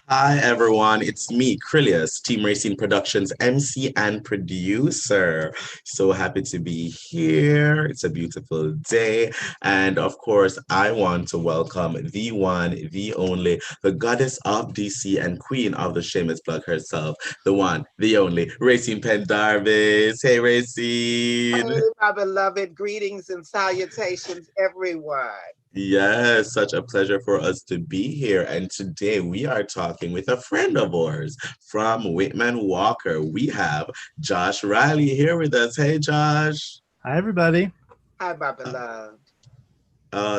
Hi everyone, it's me, Krylios, Team Racing Productions MC and producer. So happy to be here. It's a beautiful day. And of course, I want to welcome the one, the only, the goddess of DC and queen of the shameless plug herself, the one, the only, Rayceen Pendarvis. Hey Hey, Racine. my beloved, greetings and salutations, everyone. Yes, such a pleasure for us to be here. And today we are talking with a friend of ours from Whitman-Walker. We have Josh Riley here with us. Hey, Josh. Hi, everybody. Hi, my beloved.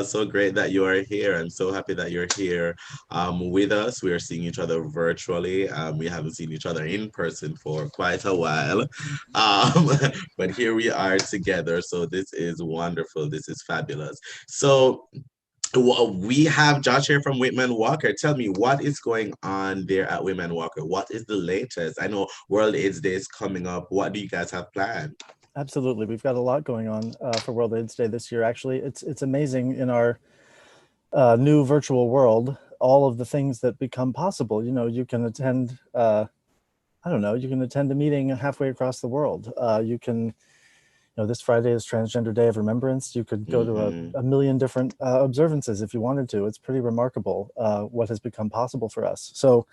So great that you are here. I'm so happy that you're here with us. We are seeing each other virtually. We haven't seen each other in person for quite a while. Um, but here we are together. So this is wonderful. This is fabulous. So well, we have Josh here from Whitman Walker. Tell me, what is going on there at Whitman Walker? What is the latest? I know World AIDS Day is coming up. What do you guys have planned? Absolutely, we've got a lot going on for World AIDS Day this year. Actually, it's amazing in our new virtual world, all of the things that become possible. You can attend. I don't know. You can attend a meeting halfway across the world. You can. This Friday is Transgender Day of Remembrance. You could go to Hmm. a million different observances if you wanted to. It's pretty remarkable what has become possible for us. So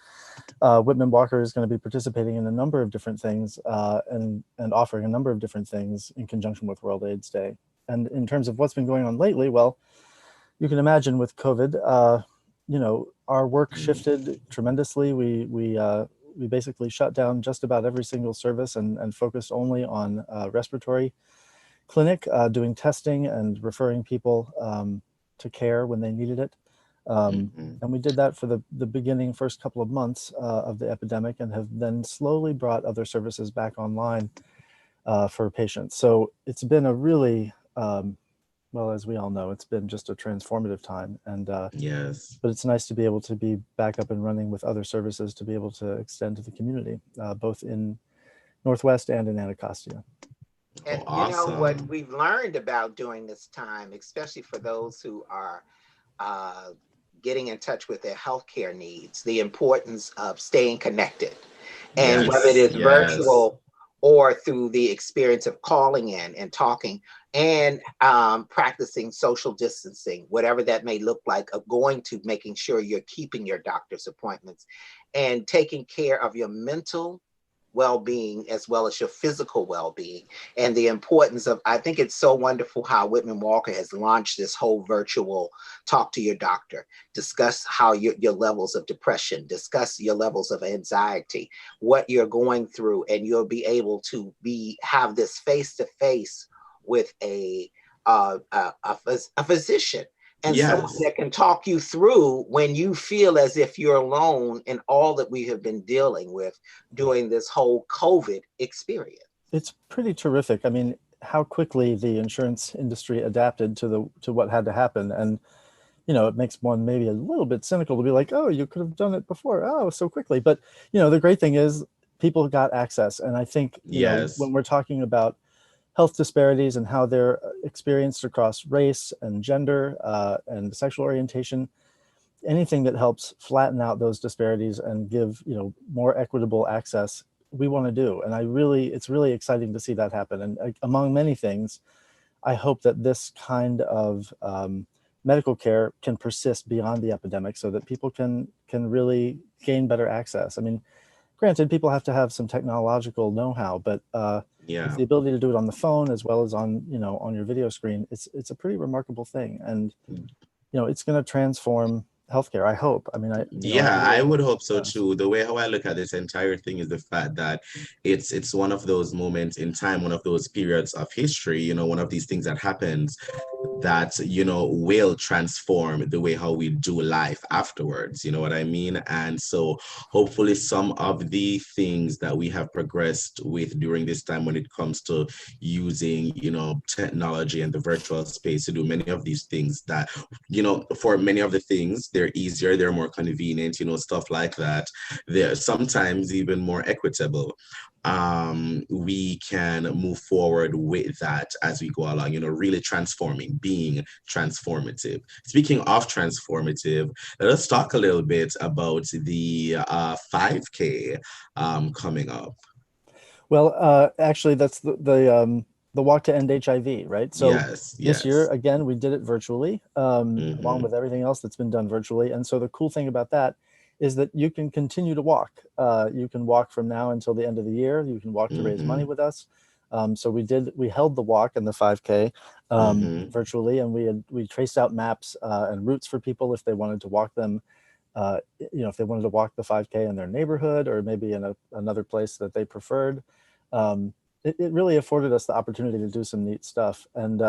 Whitman Walker is going to be participating in a number of different things and offering a number of different things in conjunction with World AIDS Day. And in terms of what's been going on lately, well, you can imagine with COVID, our work shifted tremendously. We basically shut down just about every single service and focused only on respiratory clinic, doing testing and referring people to care when they needed it. Hmm. And we did that for the beginning first couple of months of the epidemic and have then slowly brought other services back online for patients. So it's been a really, well, as we all know, it's been just a transformative time. Yes. But it's nice to be able to be back up and running with other services to be able to extend to the community, both in Northwest and in Anacostia. Oh, And you know what awesome. we've learned about during this time, especially for those who are uh, getting in touch with their healthcare needs, the importance of staying connected. And whether it Yes. is Yes. virtual or through the experience of calling in and talking and practicing social distancing, whatever that may look like, of going to making sure you're keeping your doctor's appointments and taking care of your mental well-being as well as your physical well-being, and the importance of, I think it's so wonderful how Whitman Walker has launched this whole virtual talk to your doctor, discuss how your levels of depression, discuss your levels of anxiety, what you're going through, and you'll be able to have this face to face with a physician and someone Yes. that can talk you through when you feel as if you're alone in all that we have been dealing with during this whole COVID experience. It's pretty terrific. I mean, how quickly the insurance industry adapted to what had to happen, and it makes one maybe a little bit cynical to be like, oh, you could have done it before, oh, so quickly. But the great thing is people got access, and I think Yes. when we're talking about health disparities and how they're experienced across race and gender and sexual orientation, anything that helps flatten out those disparities and give more equitable access, we want to do. And it's really exciting to see that happen. And among many things, I hope that this kind of medical care can persist beyond the epidemic so that people can really gain better access. I mean, granted, people have to have some technological know-how, but with Yeah. the ability to do it on the phone as well as on your video screen, it's a pretty remarkable thing. And it's going to transform healthcare, I hope. I mean, I Yeah, really I would hope hope it so does. too. The way how I look at this entire thing is the fact that it's one of those moments in time, one of those periods of history, one of these things that happens that, will transform the way how we do life afterwards. You know what I mean? And so hopefully some of the things that we have progressed with during this time when it comes to using, technology and the virtual space to do many of these things that for many of the things, they're easier, they're more convenient, stuff like that. They're sometimes even more equitable. we can move forward with that as we go along, really transforming, being transformative. Speaking of transformative, let us talk a little bit about the 5K coming up. Well, actually, that's the Walk to End HIV, right? So Yes, this year, yes. again, we did it virtually, along Hmm. with everything else that's been done virtually. And so the cool thing about that is that you can continue to walk. You can walk from now until the end of the year. You can walk to raise money Hmm. with us. So we held the walk and the 5K Hmm. virtually, and we traced out maps and routes for people if they wanted to walk them. If they wanted to walk the 5K in their neighborhood or maybe in another place that they preferred. Um, it really afforded us the opportunity to do some neat stuff. And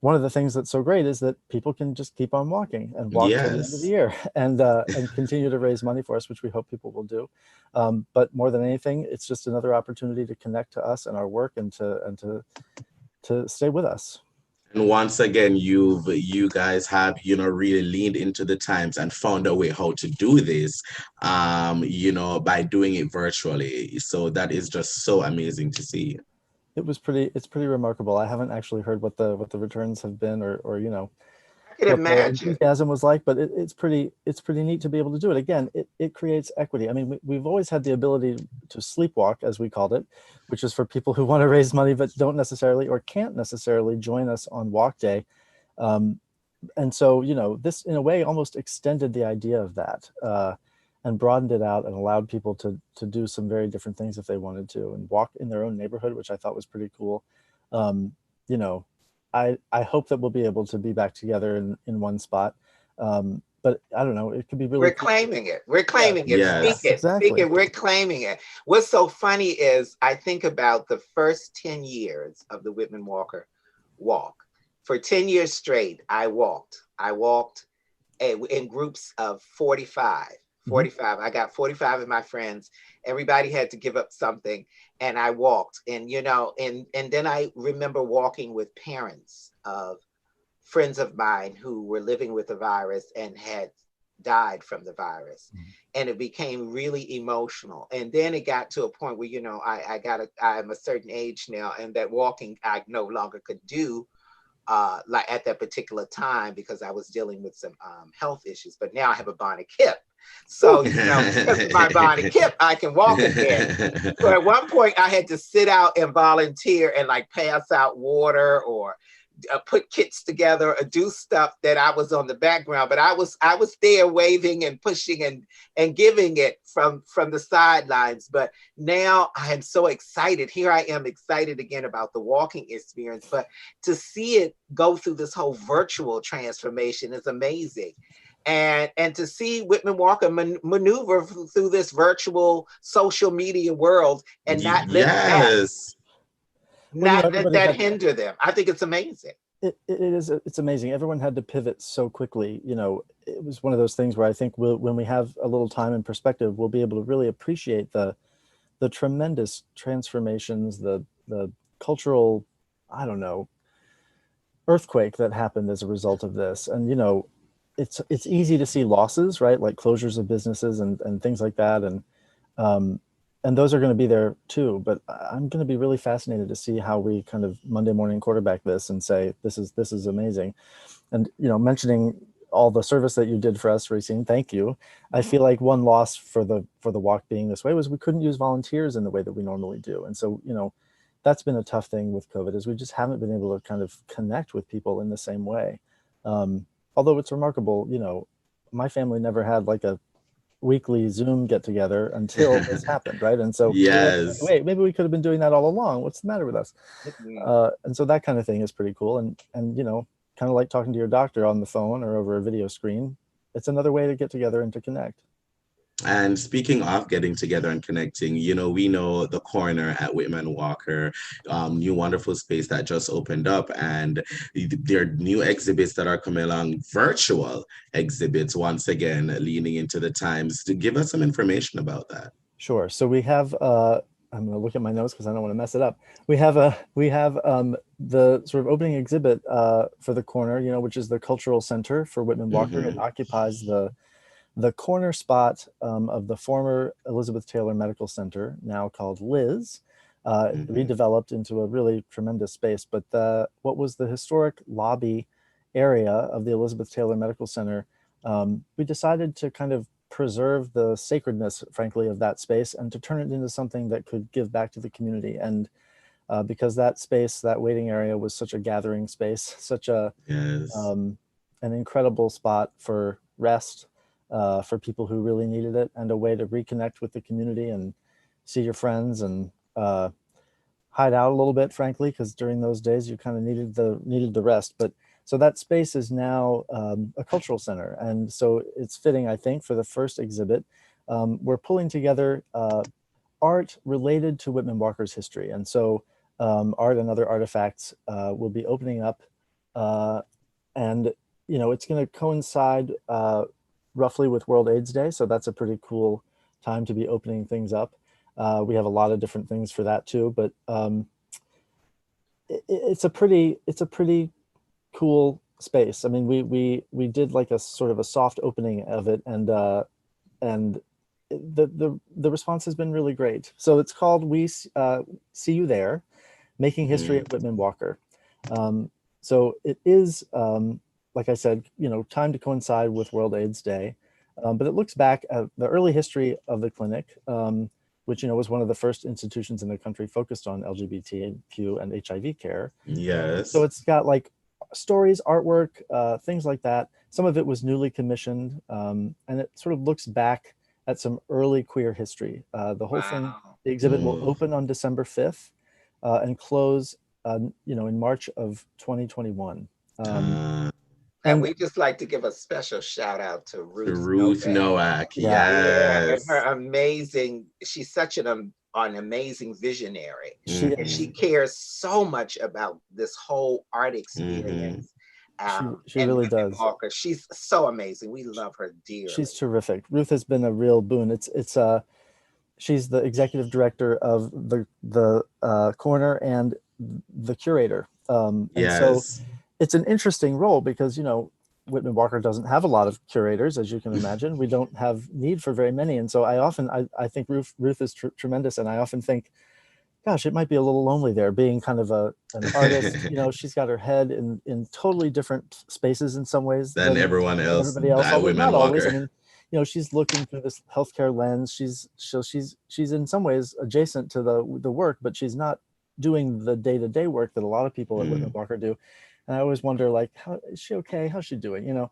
one of the things that's so great is that people can just keep on walking and walk till the end of the Yes. year and continue to raise money for us, which we hope people will do. But more than anything, it's just another opportunity to connect to us and our work and to stay with us. And once again, you guys have, really leaned into the times and found a way how to do this, by doing it virtually. So that is just so amazing to see. It's pretty remarkable. I haven't actually heard what the returns have been or I can what the imagine. enthusiasm was like, but it's pretty neat to be able to do it. Again, it creates equity. I mean, we've always had the ability to sleepwalk, as we called it, which is for people who want to raise money but don't necessarily or can't necessarily join us on walk day. Um, and so, this in a way almost extended the idea of that and broadened it out and allowed people to do some very different things if they wanted to and walk in their own neighborhood, which I thought was pretty cool. Um, you know, I hope that we'll be able to be back together in one spot. But I don't know, it could be really We're cool. claiming it. We're Yeah, claiming it. Speak yes, Yes. it. Speak exactly. it. We're claiming it. What's so funny is I think about the first 10 years of the Whitman-Walker walk. For 10 years straight, I walked. I walked in groups of 45. Hmm. 45. I got 45 of my friends. Everybody had to give up something. And I walked. And then I remember walking with parents of friends of mine who were living with the virus and had died from the virus, and it became really emotional. And then it got to a point where I'm a certain age now, and that walking I no longer could do like at that particular time because I was dealing with some health issues. But now I have a bionic hip, so because of my bionic hip I can walk again. So at one point I had to sit out and volunteer and like pass out water or put kits together or do stuff that I was on the background, but I was there waving and pushing and giving it from the sidelines. But now I am so excited. Here I am excited again about the walking experience, but to see it go through this whole virtual transformation is amazing. And to see Whitman-Walker maneuver through this virtual social media world and Yes. Well, not let everybody that had hinder them. I think it's amazing. it's amazing. Everyone had to pivot so quickly. It was one of those things where I think when we have a little time and perspective, we'll be able to really appreciate the tremendous transformations, the cultural, I don't know, earthquake that happened as a result of this. And it's easy to see losses, right? Like closures of businesses and things like that. Um, and those are going to be there too. But I'm going to be really fascinated to see how we kind of Monday morning quarterback this and say this is amazing. And mentioning all the service that you did for us, Rayceen, thank you. I feel like one loss for the walk being this way was we couldn't use volunteers in the way that we normally do. And so that's been a tough thing with COVID is we just haven't been able to kind of connect with people in the same way. Although it's remarkable, my family never had like a weekly Zoom get together until this happened, right? And so we're like, Yes. wait, maybe we could have been doing that all along. What's the matter with us? Mhm. And so that kind of thing is pretty cool. And kind of like talking to your doctor on the phone or over a video screen. It's another way to get together and to connect. And speaking of getting together and connecting, we know the corner at Whitman-Walker, new wonderful space that just opened up, and there are new exhibits that are coming along, virtual exhibits, once again, leaning into the times. To give us some information about that. Sure. So we have I'm going to look at my notes because I don't want to mess it up. We have the sort of opening exhibit for the corner, which is the cultural center for Whitman-Walker. It Hmm. occupies the the corner spot of the former Elizabeth Taylor Medical Center, now called Liz, redeveloped into a really tremendous space. But what was the historic lobby area of the Elizabeth Taylor Medical Center, we decided to kind of preserve the sacredness, frankly, of that space and to turn it into something that could give back to the community. And because that space, that waiting area was such a gathering space, such a Yes. an incredible spot for rest, for people who really needed it, and a way to reconnect with the community and see your friends and hide out a little bit, frankly, because during those days you kind of needed the rest. But so that space is now a cultural center, and so it's fitting, I think, for the first exhibit. We're pulling together art related to Whitman-Walker's history, and so art and other artifacts will be opening up, and it's going to coincide roughly with World AIDS Day, so that's a pretty cool time to be opening things up. We have a lot of different things for that too, but it's a pretty cool space. I mean, we did like a sort of a soft opening of it, and the response has been really great. So it's called We See You There, Making History at Whitman-Walker. So it is, like I said, time to coincide with World AIDS Day, but it looks back at the early history of the clinic, which was one of the first institutions in the country focused on LGBTQ and HIV care. Yes. So it's got like stories, artwork, things like that. Some of it was newly commissioned, and it sort of looks back at some early queer history. The whole thing, the exhibit will open on December 5th and close, in March of 2021. And we just like to give a special shout out to Ruth Nowak. Yeah. And Yes. her amazing, she's such an amazing visionary. She She cares so much about this whole art experience. She really does. Walker. She's so amazing. We love her dearly. She's terrific. Ruth has been a real boon. She's the executive director of the corner and the curator. And so it's an interesting role because Whitman-Walker doesn't have a lot of curators, as you can imagine. We don't have need for very many, and so I think Ruth is tremendous, and I often think, gosh, it might be a little lonely there, being kind of an artist. She's got her head in totally different spaces in some ways than everyone else. Everybody else, although not always. I mean, she's looking through this healthcare lens. She's in some ways adjacent to the work, but she's not doing the day-to-day work that a lot of people at Whitman-Walker do. And I always wonder, like, how is she okay? How's she doing?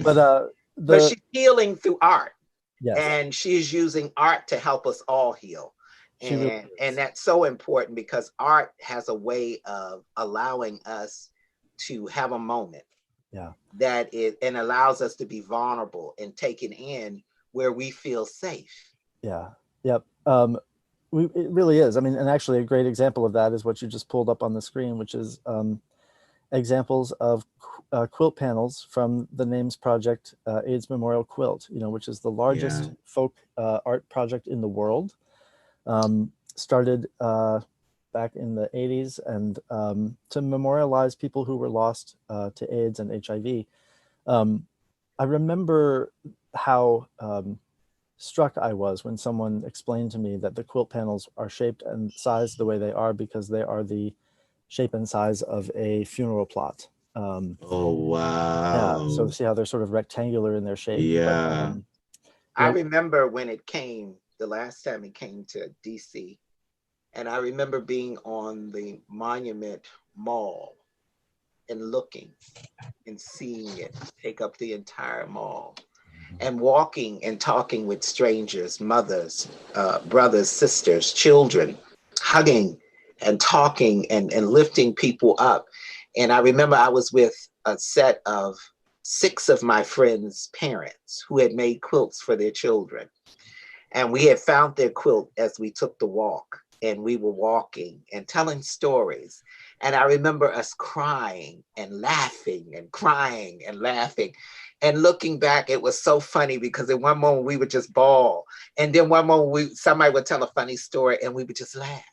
But she's healing through art. Yes. And she's using art to help us all heal. And that's so important because art has a way of allowing us to have a moment. Yeah. That it and allows us to be vulnerable and taken in where we feel safe. Yeah. Yep. It really is. I mean, and actually a great example of that is what you just pulled up on the screen, which is examples of quilt panels from the NAMES project, AIDS Memorial Quilt, which is the largest folk art project in the world. Started back in the 80s and to memorialize people who were lost to AIDS and HIV. I remember how struck I was when someone explained to me that the quilt panels are shaped and sized the way they are because they are the shape and size of a funeral plot. Oh, wow. Yeah, so see how they're sort of rectangular in their shape. Yeah. But, I remember when it came, the last time it came to DC, and I remember being on the Monument Mall and looking and seeing it take up the entire mall and walking and talking with strangers, mothers, brothers, sisters, children, hugging and talking and lifting people up. And I remember I was with a set of 6 of my friends' parents who had made quilts for their children. And we had found their quilt as we took the walk, and we were walking and telling stories. And I remember us crying and laughing and crying and laughing. And looking back, it was so funny because in one moment we would just bawl. And then one moment somebody would tell a funny story and we would just laugh.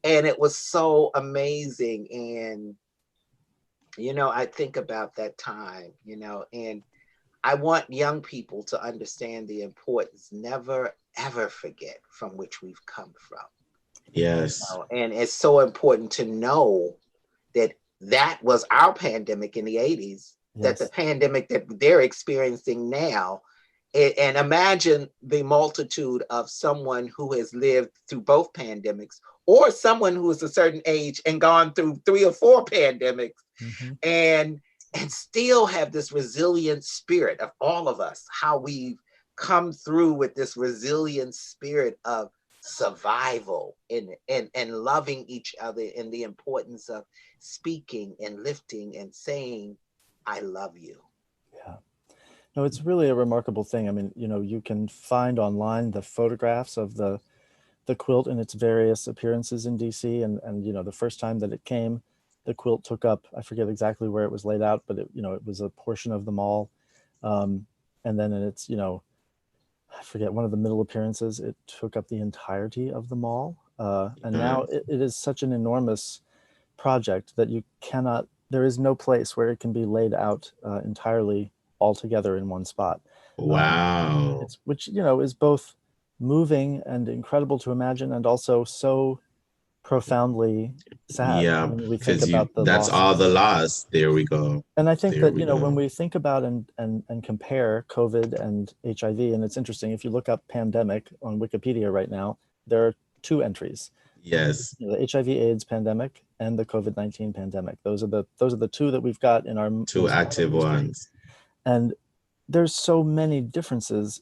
And it was so amazing. And, I think about that time, and I want young people to understand the importance, never, ever forget from which we've come from. Yes. And it's so important to know that that was our pandemic in the 80s, that the pandemic that they're experiencing now. And imagine the multitude of someone who has lived through both pandemics, or someone who is a certain age and gone through 3 or 4 pandemics, and still have this resilient spirit of all of us, how we've come through with this resilient spirit of survival and loving each other, and the importance of speaking and lifting and saying, I love you. Yeah. No, it's really a remarkable thing. I mean, you know, you can find online the photographs of the quilt in its various appearances in DC. And, you know, the first time that it came, the quilt took up, I forget exactly where it was laid out, but it, you know, it was a portion of the mall. And then in its, you know, I forget, one of the middle appearances, it took up the entirety of the mall. And now it is such an enormous project that you cannot, there is no place where it can be laid out entirely all together in one spot. Wow. It's, which, you know, is both moving and incredible to imagine, and also so profoundly sad Yeah, when we think because about the that's all losses. the loss. There we go. And I think There that, we you know, when go. we think about and compare COVID and HIV, and it's interesting, if you look up pandemic on Wikipedia right now, there are 2 entries. Yes. You know, the HIV/AIDS pandemic and the COVID-19 pandemic. Those are the 2 that we've got in our 2 most active modern history. ones. And there's so many differences,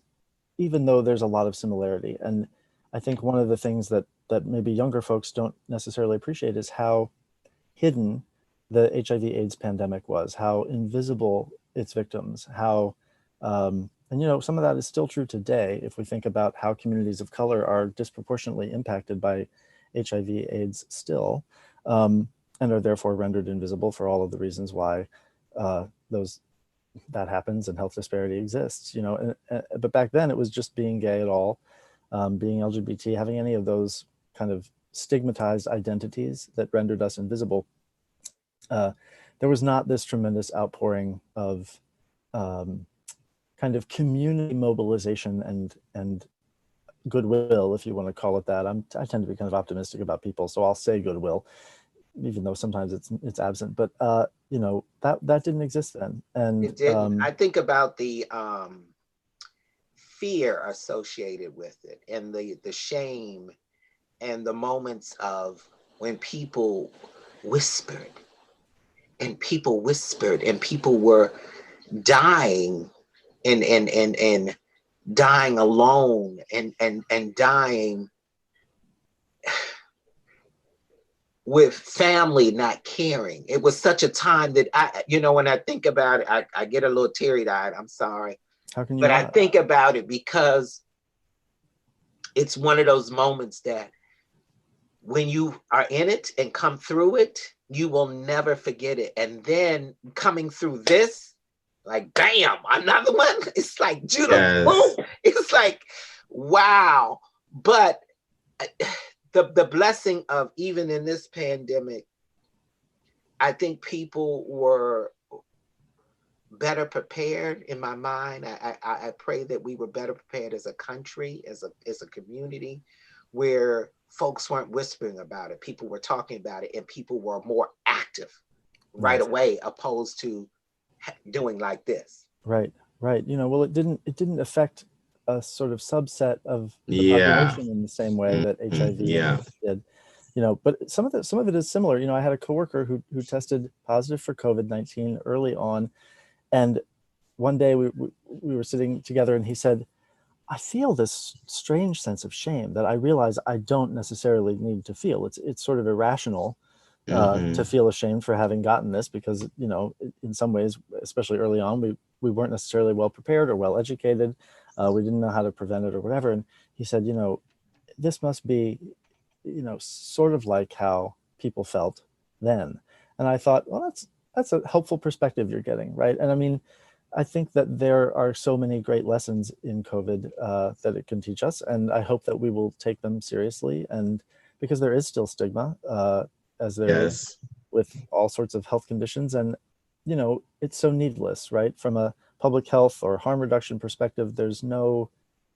even though there's a lot of similarity. And I think one of the things that maybe younger folks don't necessarily appreciate is how hidden the HIV/AIDS pandemic was, how invisible its victims, how, and you know, some of that is still true today if we think about how communities of color are disproportionately impacted by HIV/AIDS still, and are therefore rendered invisible for all of the reasons why that happens and health disparity exists. You know, but back then it was just being gay at all, being LGBT, having any of those kind of stigmatized identities that rendered us invisible. There was not this tremendous outpouring of kind of community mobilization and goodwill, if you want to call it that. I tend to be kind of optimistic about people, so I'll say goodwill, even though sometimes it's absent. But you know, that didn't exist then. And It didn't. I think about the fear associated with it, and the shame, and the moments of when people whispered and people were dying and dying alone and dying with family not caring. It was such a time that you know, when I think about it, I get a little teary-eyed. I'm sorry. How can you But not? I think about it because it's one of those moments that when you are in it and come through it, you will never forget it. And then coming through this, like, bam, another one. It's like Judah, Yes. boom. It's like, wow. But the blessing of, even in this pandemic, I think people were better prepared in my mind. I pray that we were better prepared as a country, as a community, where folks weren't whispering about it. People were talking about it, and people were more active right away, opposed to doing like this. Right. You know, well, it didn't affect a sort of subset of the Yeah. population in the same way that HIV Yeah. did. You know, but some of it is similar. You know, I had a coworker who tested positive for COVID-19 early on, and one day we were sitting together, and he said, I feel this strange sense of shame that I realize I don't necessarily need to feel. It's sort of irrational to feel ashamed for having gotten this, because, you know, in some ways, especially early on, we weren't necessarily well prepared or well educated. We didn't know how to prevent it or whatever. And he said, you know, this must be, you know, sort of like how people felt then. And I thought, well, that's a helpful perspective you're getting, right? And I mean, I think that there are so many great lessons in COVID that it can teach us, and I hope that we will take them seriously. And because there is still stigma, as there is with all sorts of health conditions, and you know, it's so needless, right? From a public health or harm reduction perspective, there's no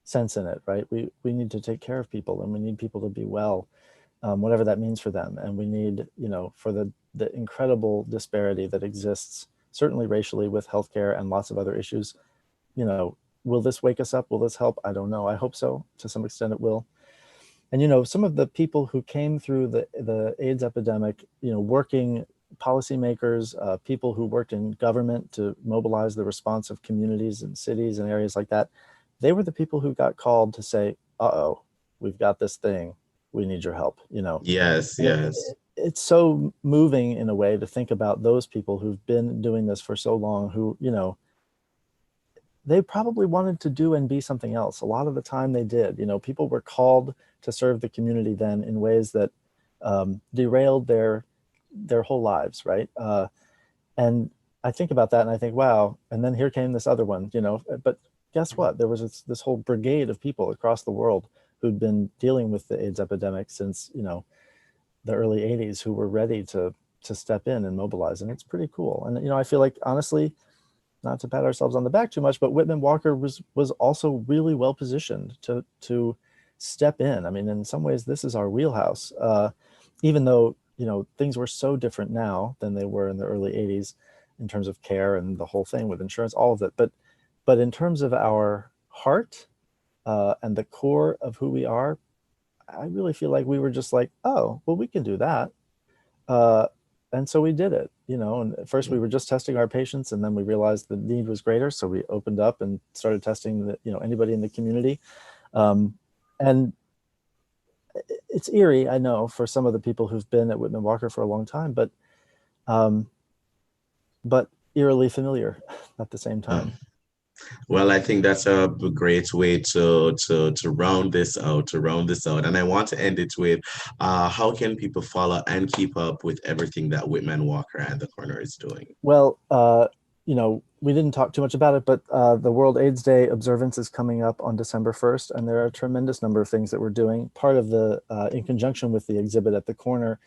sense in it, right? We need to take care of people, and we need people to be well, whatever that means for them. And we need, for the incredible disparity that exists, certainly racially, with healthcare and lots of other issues, will this wake us up? Will this help? I don't know. I hope so. To some extent it will. And, some of the people who came through the AIDS epidemic, working policymakers, people who worked in government to mobilize the response of communities and cities and areas like that, they were the people who got called to say, uh-oh, we've got this thing. We need your help, Yes, yes. It's so moving in a way to think about those people who've been doing this for so long, who, they probably wanted to do and be something else. A lot of the time they did. People were called to serve the community then in ways that derailed their whole lives, right? And I think about that and I think, wow. And then here came this other one, but guess what? There was this whole brigade of people across the world who'd been dealing with the AIDS epidemic since, the early 80s, who were ready to step in and mobilize. And it's pretty cool. And, I feel like, honestly, not to pat ourselves on the back too much, but Whitman-Walker was also really well positioned to step in. I mean, in some ways, this is our wheelhouse, even though, things were so different now than they were in the early 80s in terms of care and the whole thing with insurance, all of it. But in terms of our heart and the core of who we are, I really feel like we were just like, oh, well, we can do that. And so we did it, and at first we were just testing our patients, and then we realized the need was greater. So we opened up and started testing anybody in the community. And it's eerie, I know, for some of the people who've been at Whitman-Walker for a long time, but eerily familiar at the same time. Well, I think that's a great way to round this out, And I want to end it with, how can people follow and keep up with everything that Whitman-Walker and the Corner is doing? Well, we didn't talk too much about it, but the World AIDS Day observance is coming up on December 1st, and there are a tremendous number of things that we're doing. Part of in conjunction with the exhibit at the Corner,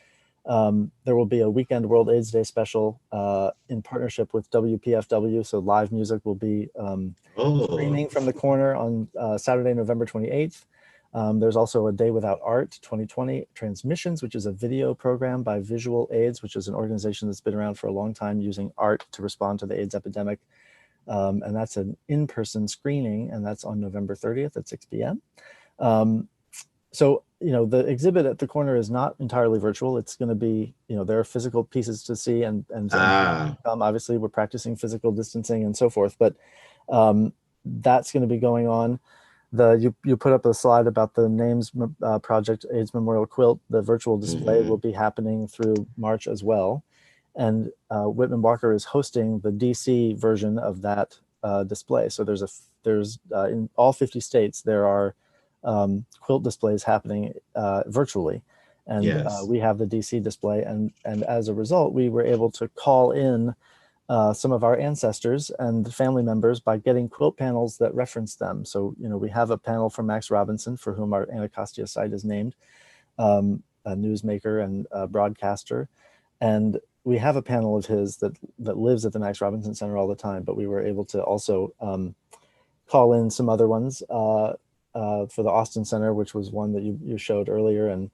there will be a weekend World AIDS Day special in partnership with WPFW. So live music will be streaming from the Corner on Saturday, November 28th. There's also a Day Without Art 2020 Transmissions, which is a video program by Visual AIDS, which is an organization that's been around for a long time using art to respond to the AIDS epidemic. And that's an in-person screening, and that's on November 30th at 6 p.m. So, the exhibit at the Corner is not entirely virtual. It's going to be, there are physical pieces to see, and obviously we're practicing physical distancing and so forth, but that's going to be going on. You put up a slide about the Names Project AIDS Memorial Quilt. The virtual display will be happening through March as well. And Whitman-Walker is hosting the DC version of that display. So there's in all 50 states, there are quilt displays happening virtually. And yes. We have the DC display. And as a result, we were able to call in some of our ancestors and family members by getting quilt panels that reference them. So, we have a panel from Max Robinson, for whom our Anacostia site is named, a newsmaker and a broadcaster. And we have a panel of his that lives at the Max Robinson Center all the time, but we were able to also call in some other ones for the Austin Center, which was one that you showed earlier, and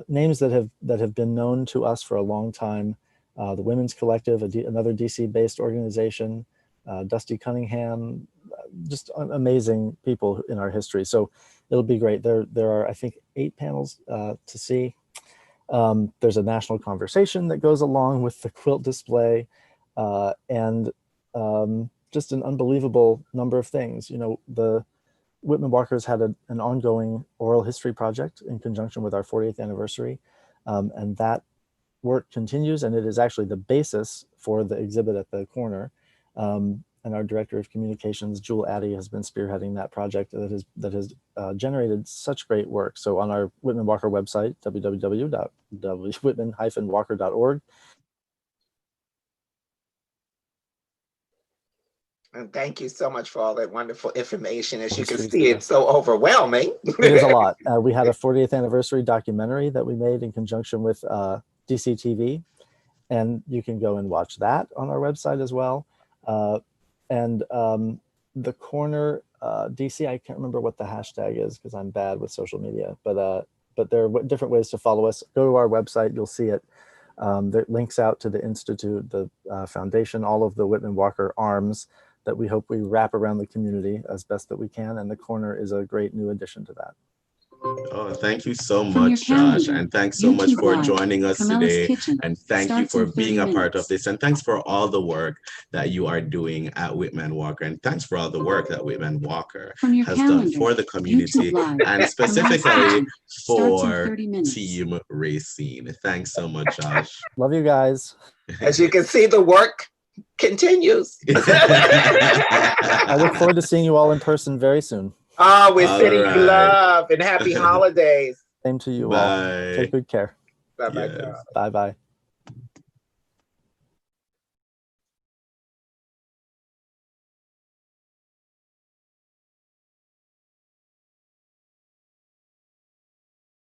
names that have been known to us for a long time. The Women's Collective, another DC-based organization, Dusty Cunningham, just amazing people in our history. So it'll be great. There are, I think, 8 panels to see. There's a national conversation that goes along with the quilt display, and just an unbelievable number of things. The Whitman-Walker's had an ongoing oral history project in conjunction with our 40th anniversary, and that work continues, and it is actually the basis for the exhibit at the Corner. And our director of communications, Jewel Addy, has been spearheading that project that has generated such great work. So on our Whitman-Walker website, www.whitman-walker.org. And thank you so much for all that wonderful information. As you can see, it's so overwhelming. It is a lot. We had a 40th anniversary documentary that we made in conjunction with DCTV, and you can go and watch that on our website as well. And the corner, DC, I can't remember what the hashtag is because I'm bad with social media, but there are different ways to follow us. Go to our website, you'll see it. There links out to the Institute, the foundation, all of the Whitman-Walker arms that we hope we wrap around the community as best that we can. And the corner is a great new addition to that. Oh, thank you so much, Josh. And thanks so much for joining us today. And thank you for being a part of this. And thanks for all the work that you are doing at Whitman-Walker. And thanks for all the work that Whitman-Walker has done for the community and specifically for Team Rayceen. Thanks so much, Josh. Love you guys. As you can see, the work continues. I look forward to seeing you all in person very soon. Oh, we're sending you love and happy holidays. Same to you all. Take good care. Bye-bye. Bye-bye.